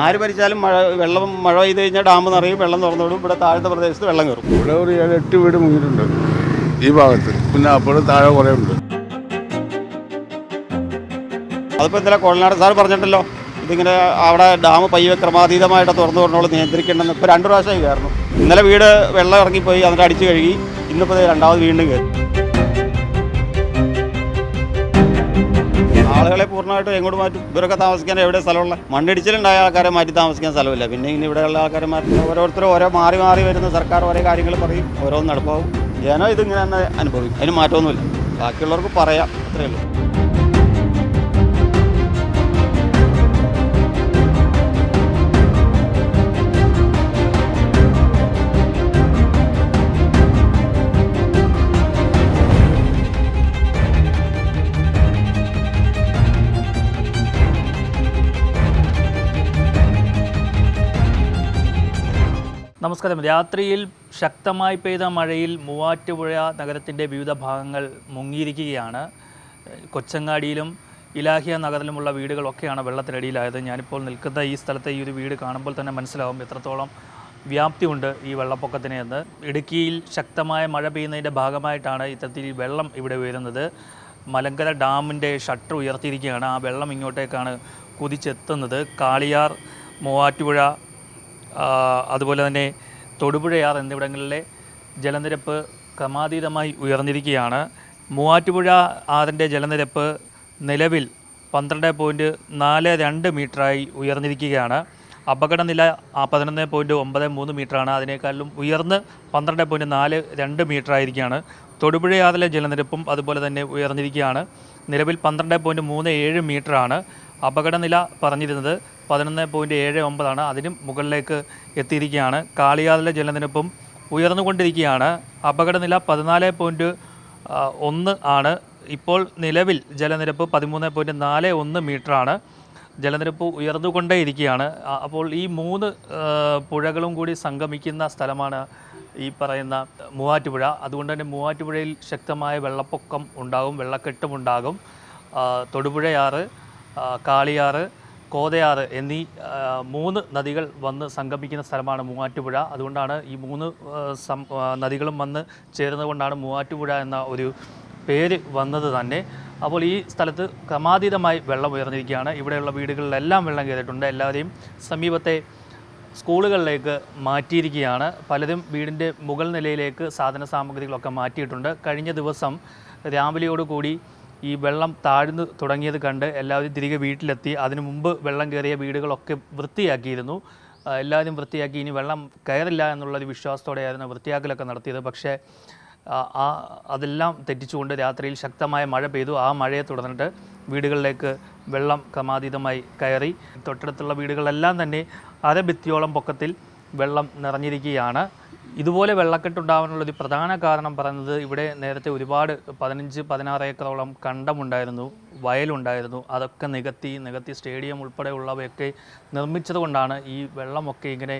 ആര് ഭരിച്ചാലും മഴ പെയ്ത് കഴിഞ്ഞാൽ ഡാം നിറയും, വെള്ളം തുറന്നുവിടും. ഇവിടെ താഴത്തെ പ്രദേശത്ത് വെള്ളം കയറും. ഇവിടെ ഒരു 7-8 വീട് മുങ്ങിയിട്ടുണ്ട് ഈ ഭാഗത്ത്. പിന്നെ അപ്പോഴും താഴെ കുറേ ഉണ്ട്. അതിപ്പോൾ ഇന്നലെ കോളനാട് സാർ പറഞ്ഞിട്ടല്ലോ, ഇതിങ്ങനെ അവിടെ ഡാം പയ്യെ ക്രമാതീതമായിട്ട് തുറന്നു വിടണോളം നിയന്ത്രിക്കേണ്ടെന്ന്. ഇപ്പോൾ 2 പ്രാവശ്യമായി കയറുന്നു. ഇന്നലെ വീട് വെള്ളം ഇറങ്ങിപ്പോയി, എന്നിട്ട് അടിച്ചു കഴുകി. ഇന്നിപ്പോൾ രണ്ടാമത് വീണ്ടും കയറി. ആളുകളെ പൂർണ്ണമായിട്ടും എങ്ങോട്ട് മാറ്റും? ഇവരൊക്കെ താമസിക്കാൻ എവിടെ സ്ഥലമുള്ള? മണ്ണിടിച്ചിലുണ്ടായ ആൾക്കാരെ മാറ്റി താമസിക്കാൻ സ്ഥലമില്ല. പിന്നെ ഇനി ഇവിടെയുള്ള ആൾക്കാരെ മാറ്റി ഓരോരുത്തരും ഓരോ മാറി വരുന്ന സർക്കാർ ഓരോ കാര്യങ്ങൾ പറയും, ഓരോന്ന് നടപ്പാവും. ജനം ഇതിങ്ങനെ തന്നെ അനുഭവിക്കും. അതിന് മാറ്റമൊന്നുമില്ല. ബാക്കിയുള്ളവർക്ക് പറയാം, അത്രയേ ഉള്ളൂ. നമസ്കാരം. രാത്രിയിൽ ശക്തമായി പെയ്ത മഴയിൽ മൂവാറ്റുപുഴ നഗരത്തിൻ്റെ വിവിധ ഭാഗങ്ങൾ മുങ്ങിയിരിക്കുകയാണ്. കൊച്ചങ്ങാടിയിലും ഇലാഹിയ നഗറിലുമുള്ള വീടുകളൊക്കെയാണ് വെള്ളത്തിനടിയിലായത്. ഞാനിപ്പോൾ നിൽക്കുന്ന ഈ സ്ഥലത്തെ ഈ ഒരു വീട് കാണുമ്പോൾ തന്നെ മനസ്സിലാവും എത്രത്തോളം വ്യാപ്തിയുണ്ട് ഈ വെള്ളപ്പൊക്കത്തിന് എന്ന്. ഇടുക്കിയിൽ ശക്തമായ മഴ പെയ്യുന്നതിൻ്റെ ഭാഗമായിട്ടാണ് ഇത്തരത്തിൽ വെള്ളം ഇവിടെ ഉയരുന്നത്. മലങ്കര ഡാമിൻ്റെ ഷട്ടർ ഉയർത്തിയിരിക്കുകയാണ്. ആ വെള്ളം ഇങ്ങോട്ടേക്കാണ് കുതിച്ചെത്തുന്നത്. കാളിയാർ, മൂവാറ്റുപുഴ, അതുപോലെ തന്നെ തൊടുപുഴയാർ എന്നിവിടങ്ങളിലെ ജലനിരപ്പ് ക്രമാതീതമായി ഉയർന്നിരിക്കുകയാണ്. മൂവാറ്റുപുഴ ആറിൻ്റെ ജലനിരപ്പ് നിലവിൽ 12.42 മീറ്ററായി ഉയർന്നിരിക്കുകയാണ്. അപകടനില 11.93 മീറ്ററാണ്. അതിനേക്കാളും ഉയർന്ന് 12.42 മീറ്ററായിരിക്കുകയാണ്. തൊടുപുഴയാറിലെ ജലനിരപ്പും അതുപോലെ തന്നെ ഉയർന്നിരിക്കുകയാണ്. നിലവിൽ 12.37 മീറ്ററാണ്. അപകടനില പറഞ്ഞിരുന്നത് 11.79 അതിനും മുകളിലേക്ക് എത്തിയിരിക്കുകയാണ്. കാളിയാറിലെ ജലനിരപ്പും ഉയർന്നുകൊണ്ടിരിക്കുകയാണ്. അപകടനില 14.1 ആണ്. ഇപ്പോൾ നിലവിൽ ജലനിരപ്പ് 13.41 മീറ്ററാണ്. ജലനിരപ്പ് ഉയർന്നുകൊണ്ടേയിരിക്കുകയാണ്. അപ്പോൾ ഈ 3 പുഴകളും കൂടി സംഗമിക്കുന്ന സ്ഥലമാണ് ഈ പറയുന്ന മൂവാറ്റുപുഴ. അതുകൊണ്ട് തന്നെ മൂവാറ്റുപുഴയിൽ ശക്തമായ വെള്ളപ്പൊക്കം ഉണ്ടാകും, വെള്ളക്കെട്ടുമുണ്ടാകും. തൊടുപുഴയാറ്, കാളിയാറ്, കോതയാറ് എന്നീ 3 നദികൾ വന്ന് സംഗമിക്കുന്ന സ്ഥലമാണ് മൂവാറ്റുപുഴ. അതുകൊണ്ടാണ് ഈ 3 നദികളും വന്ന് ചേർന്നുകൊണ്ടാണ് മൂവാറ്റുപുഴ എന്ന ഒരു പേര് വന്നത് തന്നെ. അപ്പോൾ ഈ സ്ഥലത്ത് ക്രമാതീതമായി വെള്ളം ഉയർന്നിരിക്കുകയാണ്. ഇവിടെയുള്ള വീടുകളിലെല്ലാം വെള്ളം കയറിയിട്ടുണ്ട്. എല്ലാവരെയും സമീപത്തെ സ്കൂളുകളിലേക്ക് മാറ്റിയിരിക്കുകയാണ്. പലരും വീടിൻ്റെ മുകൾ നിലയിലേക്ക് സാധന സാമഗ്രികളൊക്കെ മാറ്റിയിട്ടുണ്ട്. കഴിഞ്ഞ ദിവസം രാവിലെയോടുകൂടി ഈ വെള്ളം താഴ്ന്നു തുടങ്ങിയത് കണ്ട് എല്ലാവരും തിരികെ വീട്ടിലെത്തി. അതിനു മുമ്പ് വെള്ളം കയറിയ വീടുകളൊക്കെ വൃത്തിയാക്കിയിരുന്നു. എല്ലാവരും വൃത്തിയാക്കി. ഇനി വെള്ളം കയറില്ല എന്നുള്ളൊരു വിശ്വാസത്തോടെയായിരുന്നു വൃത്തിയാക്കലൊക്കെ നടത്തിയത്. പക്ഷേ അതെല്ലാം തെറ്റിച്ചുകൊണ്ട് രാത്രിയിൽ ശക്തമായ മഴ പെയ്തു. ആ മഴയെ തുടർന്നിട്ട് വീടുകളിലേക്ക് വെള്ളം ക്രമാതീതമായി കയറി. തൊട്ടടുത്തുള്ള വീടുകളെല്ലാം തന്നെ അരഭിത്തിയോളം പൊക്കത്തിൽ വെള്ളം നിറഞ്ഞിരിക്കുകയാണ്. ഇതുപോലെ വെള്ളക്കെട്ടുണ്ടാകാനുള്ളൊരു പ്രധാന കാരണം പറയുന്നത് ഇവിടെ നേരത്തെ ഒരുപാട് 15-16 ഏക്കറോളം കണ്ടമുണ്ടായിരുന്നു, വയലുണ്ടായിരുന്നു. അതൊക്കെ നികത്തി സ്റ്റേഡിയം ഉൾപ്പെടെയുള്ളവയൊക്കെ നിർമ്മിച്ചതുകൊണ്ടാണ് ഈ വെള്ളമൊക്കെ ഇങ്ങനെ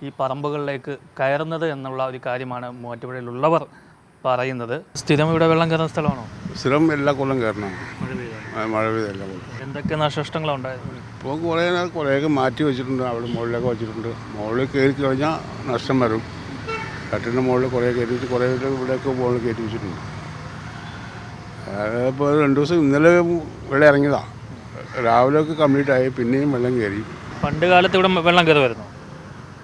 ഈ പറമ്പുകളിലേക്ക് കയറുന്നത് എന്നുള്ള ഒരു കാര്യമാണ് മൂവാറ്റുപുഴയിലുള്ളവർ പറയുന്നത്. സ്ഥിരം ഇവിടെ വെള്ളം കയറുന്ന സ്ഥലമാണോ? സ്ഥിരം എല്ലാ കൊല്ലം കയറണം. മഴ പെയ്തല്ല. എന്തൊക്കെ നാശനഷ്ടങ്ങളുണ്ടായിരുന്നു? ഇപ്പോൾ കുറേയൊക്കെ മാറ്റി വെച്ചിട്ടുണ്ട്. അവിടെ മുകളിലൊക്കെ വെച്ചിട്ടുണ്ട്. മുകളിൽ കയറി കഴിഞ്ഞാൽ നഷ്ടം വരും. കട്ടിൻ്റെ മുകളിൽ കുറേ കയറ്റി വെച്ച് കുറേ ഇവിടെയൊക്കെ മുകളിൽ കയറ്റി വെച്ചിട്ടുണ്ട്. ഇപ്പോൾ 2 ദിവസം ഇന്നലെ വെള്ളം ഇറങ്ങിയതാണ്. രാവിലെയൊക്കെ കംപ്ലീറ്റ് ആയി. പിന്നെയും വെള്ളം കയറി. പണ്ട് കാലത്ത് ഇവിടെ വെള്ളം കയറുമായിരുന്നു?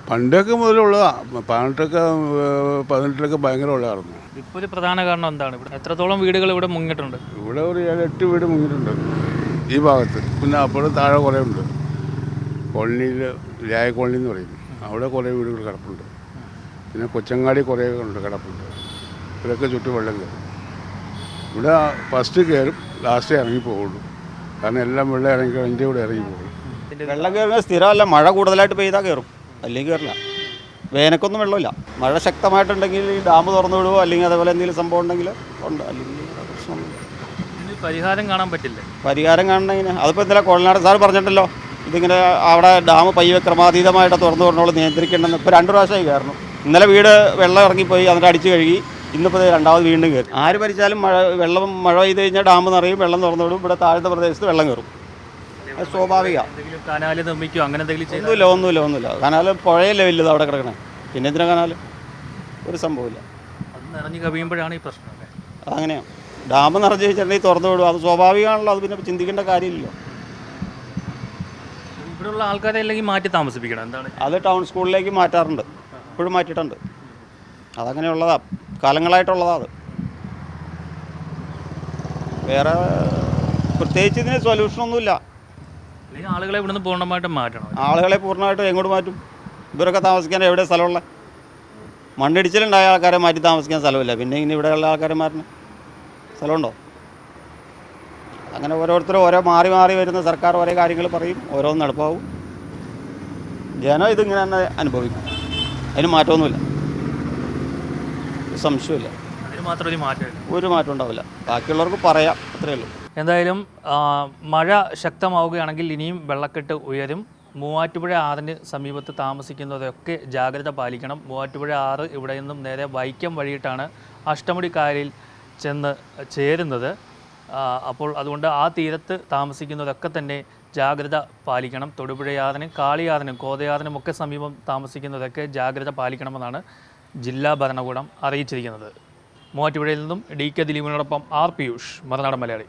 പണ്ടൊക്കെ മുതലുള്ളതാണ്. 18-18 ഭയങ്കര വെള്ളമായിരുന്നു. ഇപ്പോൾ ഒരു പ്രധാന കാരണം എന്താണ്? ഇവിടെ എത്രത്തോളം വീടുകൾ ഇവിടെ മുങ്ങിയിട്ടുണ്ട്? ഇവിടെ ഒരു 7-8 വീട് മുങ്ങിയിട്ടുണ്ട് ഈ ഭാഗത്ത്. പിന്നെ അപ്പോഴും താഴെ കുറേ ഉണ്ട്. കോളനിയിൽ ലായ കോളനി എന്ന് പറയും, അവിടെ കുറേ വീടുകൾ കിടപ്പുണ്ട്. പിന്നെ കൊച്ചങ്ങാടി കുറേ ഉണ്ട് കിടപ്പുണ്ട്. ഇവരൊക്കെ ചുറ്റും വെള്ളം കയറും. ഇവിടെ ഫസ്റ്റ് കയറും, ലാസ്റ്റേ ഇറങ്ങി പോകുള്ളൂ. കാരണം എല്ലാം വെള്ളം ഇറങ്ങി എൻ്റെ ഇവിടെ ഇറങ്ങി പോകും. വെള്ളം കയറുന്നത് സ്ഥിരമല്ല. മഴ കൂടുതലായിട്ട് പെയ്താൽ കയറും, അല്ലെങ്കിൽ കയറില്ല. വേനക്കൊന്നും വെള്ളമില്ല. മഴ ശക്തമായിട്ടുണ്ടെങ്കിൽ ഈ ഡാം തുറന്നു വിടുവോ, അല്ലെങ്കിൽ അതേപോലെ എന്തെങ്കിലും സംഭവം ഉണ്ടെങ്കിൽ ഉണ്ട്, അല്ലെങ്കിൽ പ്രശ്നമൊന്നുമില്ല. പരിഹാരം കാണാൻ പറ്റില്ല. പരിഹാരം കാണണമെങ്കിൽ അതിപ്പോൾ ഇന്നലെ കോളനാട് സാർ പറഞ്ഞിട്ടല്ലോ, ഇതിങ്ങനെ അവിടെ ഡാം പയ്യെ ക്രമാതീതമായിട്ട് തുറന്നു വിടണോളം നിയന്ത്രിക്കേണ്ടെന്ന്. ഇപ്പോൾ 2 പ്രാവശ്യമായി കയറുന്നു. ഇന്നലെ വീട് വെള്ളം ഇറങ്ങിപ്പോയി, എന്നിട്ട് അടിച്ചു കഴുകി. ഇന്നിപ്പോൾ രണ്ടാമത് വീണ്ടും കയറി. ആര് ഭരിച്ചാലും മഴ പെയ്ത് കഴിഞ്ഞാൽ ഡാം നിറയും, വെള്ളം തുറന്നു വിടും. ഇവിടെ താഴത്തെ പ്രദേശത്ത് വെള്ളം കയറും. അത് സ്വാഭാവിക. എന്തെങ്കിലും കനാല് നിർമ്മിക്കുകയോ അങ്ങനെ എന്തെങ്കിലും ചെയ്താൽ ഒന്നുമില്ല കനാല് പുഴയല്ലേ വലുത് അവിടെ കിടക്കണേ, പിന്നെ എന്തിനാ കനാല്? ഒരു സംഭവമില്ല. അത് നിറഞ്ഞു കവിയുമ്പോഴാണ് ഈ പ്രശ്നമൊക്കെ. അതങ്ങനെയാണ്. ഡാം നിറഞ്ഞു വെച്ചിട്ടുണ്ടെങ്കിൽ തുറന്നു വിടും, അത് സ്വാഭാവികമാണല്ലോ. അത് പിന്നെ ചിന്തിക്കേണ്ട കാര്യമില്ലല്ലോ. ഇവിടെയുള്ള ആൾക്കാരെ അല്ലെങ്കിൽ മാറ്റി താമസിപ്പിക്കണം. എന്താണ് അത് ടൗൺ സ്കൂളിലേക്ക് മാറ്റാറുണ്ട്, ഇപ്പോഴും മാറ്റിയിട്ടുണ്ട്. അതങ്ങനെയുള്ളതാ, കാലങ്ങളായിട്ടുള്ളതാ. അത് വേറെ പ്രത്യേകിച്ച് ഇതിന് സൊല്യൂഷനൊന്നുമില്ല. അല്ലെങ്കിൽ ആളുകളെ ഇവിടുന്ന് പൂർണ്ണമായിട്ടും മാറ്റണം. ആളുകളെ പൂർണ്ണമായിട്ടും എങ്ങോട്ട് മാറ്റും? ഇവരൊക്കെ താമസിക്കാൻ എവിടെ സ്ഥലമുള്ള? മണ്ണിടിച്ചിലുണ്ടായ ആൾക്കാരെ മാറ്റി താമസിക്കാൻ സ്ഥലമില്ല, പിന്നെ ഇനി ഇവിടെയുള്ള ആൾക്കാരെ മാറ്റണം സ്ഥലമുണ്ടോ? അങ്ങനെ ഓരോരുത്തരും ഓരോ മാറി വരുന്ന സർക്കാർ ഓരോ കാര്യങ്ങൾ പറയും, ഓരോന്ന് നടപ്പാവും. ജനം ഇതിങ്ങനെ തന്നെ അനുഭവിക്കും, അതിന് മാറ്റമൊന്നുമില്ല, സംശയമില്ല. അതിന് മാത്രം ഒരു മാറ്റം ഉണ്ടാവില്ല. ബാക്കിയുള്ളവർക്ക് പറയാം, അത്രയേ ഉള്ളൂ. എന്തായാലും മഴ ശക്തമാവുകയാണെങ്കിൽ ഇനിയും വെള്ളക്കെട്ട് ഉയരും. മൂവാറ്റുപുഴ ആറിന് സമീപത്ത് താമസിക്കുന്നതൊക്കെ ജാഗ്രത പാലിക്കണം. മൂവാറ്റുപുഴ ആറ് ഇവിടെ നിന്നും നേരെ വൈക്കം വഴിയിട്ടാണ് അഷ്ടമുടിക്കായലിൽ ചെന്ന് ചേരുന്നത്. അപ്പോൾ അതുകൊണ്ട് ആ തീരത്ത് താമസിക്കുന്നതൊക്കെ തന്നെ ജാഗ്രത പാലിക്കണം. തൊടുപുഴയാറിനും കാളിയാറിനും കോതയാറിനും ഒക്കെ സമീപം താമസിക്കുന്നതൊക്കെ ജാഗ്രത പാലിക്കണമെന്നാണ് ജില്ലാ ഭരണകൂടം അറിയിച്ചിരിക്കുന്നത്. മൂവാറ്റുപുഴയിൽ നിന്നും DK ദിലീപിനോടൊപ്പം R. പിയൂഷ്, മറുനാടൻ മലയാളി.